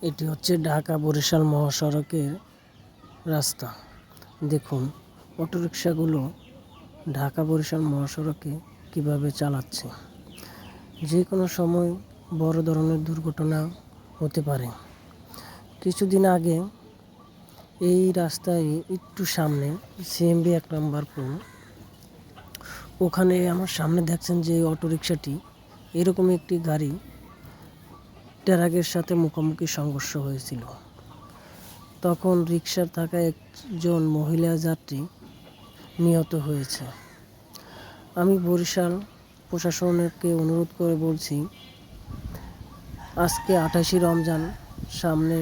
এটি হচ্ছে ঢাকা বরিশাল মহাসড়কের রাস্তা। দেখুন অটোরিকশাগুলো ঢাকা বরিশাল মহাসড়কে কিভাবে চালাচ্ছে। যে কোনো সময় বড় ধরনের দুর্ঘটনা হতে পারে। কিছুদিন আগে এই রাস্তায় একটু সামনে সিএমবি 1 নম্বর পুল, ওখানে আমার সামনে দেখছেন যে অটোরিকশাটি এরকম একটি গাড়ি ট্রাকের সাথে মুখোমুখি সংঘর্ষ হয়েছিল। তখন রিকশার থাকা একজন মহিলা যাত্রী নিহত হয়েছে। আমি বরিশাল প্রশাসনকে অনুরোধ করে বলছি, আজকে 28 রমজান, সামনে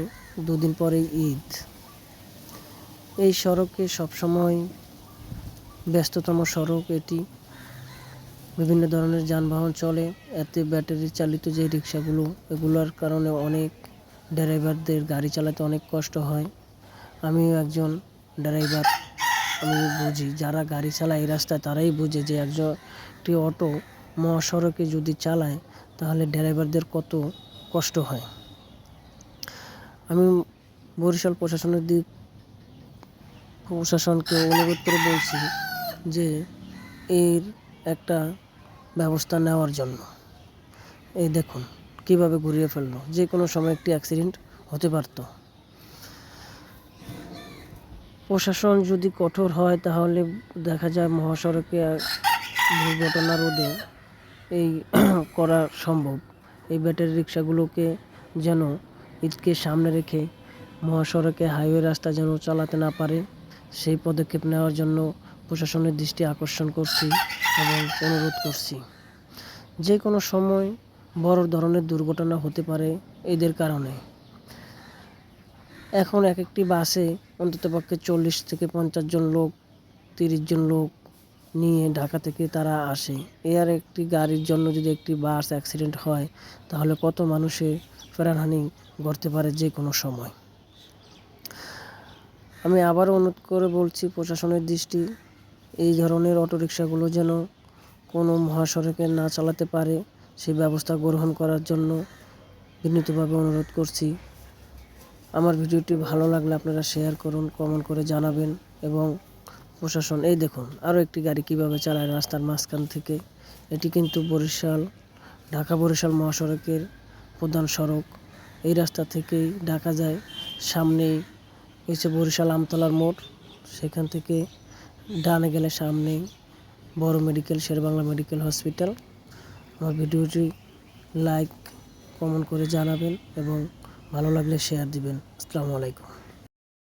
2 দিন পরেই ঈদ। এই সড়কে সবসময় ব্যস্ততম সড়ক এটি, বিভিন্ন ধরনের যানবাহন চলে। এতে ব্যাটারি চালিত যে রিক্সাগুলো, এগুলোর কারণে অনেক ড্রাইভারদের গাড়ি চালাতে অনেক কষ্ট হয়। আমিও একজন ড্রাইভার, আমি বুঝি। যারা গাড়ি চালায় এই রাস্তায় তারাই বুঝে যে একটি অটো মহাসড়কে যদি চালায় তাহলে ড্রাইভারদের কত কষ্ট হয়। আমি বরিশাল প্রশাসনকে অনুরোধ করে বলছি যে এর একটা ব্যবস্থা নেওয়ার জন্য। এই দেখুন কিভাবে ঘুরিয়ে ফেললো, যে কোনো সময় একটি অ্যাক্সিডেন্ট হতে পারত। প্রশাসন যদি কঠোর হয় তাহলে দেখা যায় মহাসড়কে দুর্ঘটনা রোধে এই করা সম্ভব। এই ব্যাটারি রিক্সাগুলোকে যেন ঈদকে সামনে রেখে মহাসড়কে হাইওয়ে রাস্তা যেন চালাতে না পারে, সেই পদক্ষেপ নেওয়ার জন্য প্রশাসনের দৃষ্টি আকর্ষণ করছি এবং অনুরোধ করছি। যে কোনো সময় বড় ধরনের দুর্ঘটনা হতে পারে এদের কারণে। এখন এক একটি বাসে অন্ততপক্ষে 40 থেকে 50 জন লোক, 30 জন লোক নিয়ে ঢাকা থেকে তারা আসে। আর একটি গাড়ির জন্য যদি একটি বাস অ্যাক্সিডেন্ট হয় তাহলে কত মানুষের প্রাণহানি ঘটতে পারে যে কোনো সময়। আমি আবারও অনুরোধ করে বলছি প্রশাসনের দৃষ্টি, এই ধরনের অটোরিকশাগুলো যেন কোনো মহাসড়কে না চালাতে পারে সেই ব্যবস্থা গ্রহণ করার জন্য বিনীতভাবে অনুরোধ করছি। আমার ভিডিওটি ভালো লাগলে আপনারা শেয়ার করুন, কমেন্ট করে জানাবেন। এবং প্রশাসন, এই দেখুন আরও একটি গাড়ি কিভাবে চালায় রাস্তার মাঝখান থেকে। এটি কিন্তু ঢাকা বরিশাল মহাসড়কের প্রধান সড়ক। এই রাস্তা থেকেই ঢাকা যায়। সামনেই হচ্ছে বরিশাল আমতলার মোড়, সেখান থেকে ডানে গেলে সামনেই বড় মেডিকেল, শেরেবাংলা মেডিকেল হসপিটাল। আমার ভিডিওটি লাইক কমেন্ট করে জানাবেন এবং ভালো লাগলে শেয়ার দিবেন। আসসালামু আলাইকুম।